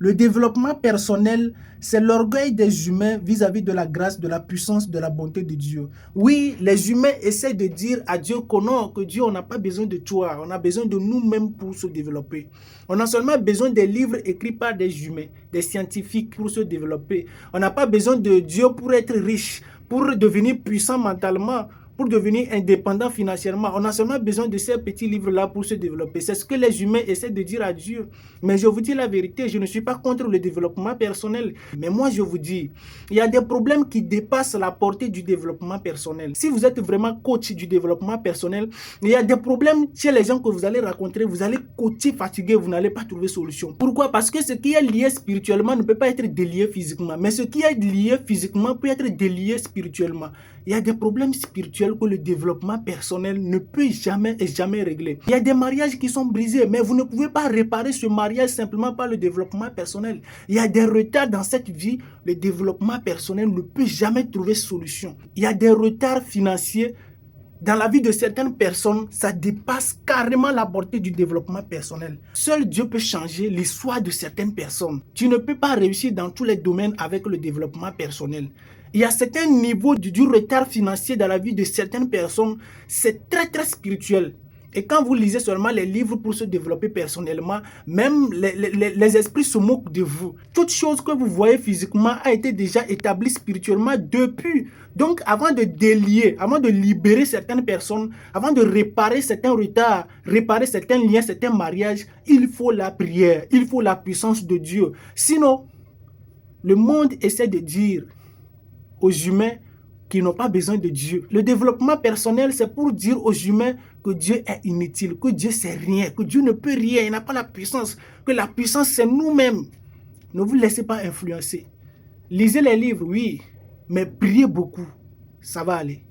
Le développement personnel, c'est l'orgueil des humains vis-à-vis de la grâce, de la puissance, de la bonté de Dieu. Oui, les humains essaient de dire à Dieu que non, que Dieu, on n'a pas besoin de toi, on a besoin de nous-mêmes pour se développer. On a seulement besoin des livres écrits par des humains, des scientifiques pour se développer. On n'a pas besoin de Dieu pour être riche, pour devenir puissant mentalement, pour devenir indépendant financièrement. On a seulement besoin de ces petits livres-là pour se développer. C'est ce que les humains essaient de dire à Dieu. Mais je vous dis la vérité, je ne suis pas contre le développement personnel. Mais moi, je vous dis, il y a des problèmes qui dépassent la portée du développement personnel. Si vous êtes vraiment coach du développement personnel, il y a des problèmes chez les gens que vous allez rencontrer. Vous allez coacher fatigué, vous n'allez pas trouver solution. Pourquoi? Parce que ce qui est lié spirituellement ne peut pas être délié physiquement. Mais ce qui est lié physiquement peut être délié spirituellement. Il y a des problèmes spirituels que le développement personnel ne peut jamais et jamais régler. Il y a des mariages qui sont brisés, mais vous ne pouvez pas réparer ce mariage simplement par le développement personnel. Il y a des retards dans cette vie, le développement personnel ne peut jamais trouver solution. Il y a des retards financiers dans la vie de certaines personnes, ça dépasse carrément la portée du développement personnel. Seul Dieu peut changer l'histoire de certaines personnes. Tu ne peux pas réussir dans tous les domaines avec le développement personnel. Il y a certains niveaux du retard financier dans la vie de certaines personnes, c'est très spirituel. Et quand vous lisez seulement les livres pour se développer personnellement, même les esprits se moquent de vous. Toute chose que vous voyez physiquement a été déjà établie spirituellement depuis. Donc avant de délier, avant de libérer certaines personnes, avant de réparer certains retards, réparer certains liens, certains mariages, il faut la prière, il faut la puissance de Dieu. Sinon, le monde essaie de dire aux humains qui n'ont pas besoin de Dieu. Le développement personnel, c'est pour dire aux humains que Dieu est inutile, que Dieu c'est rien, que Dieu ne peut rien, il n'a pas la puissance, que la puissance c'est nous-mêmes. Ne vous laissez pas influencer. Lisez les livres, oui, mais priez beaucoup, ça va aller.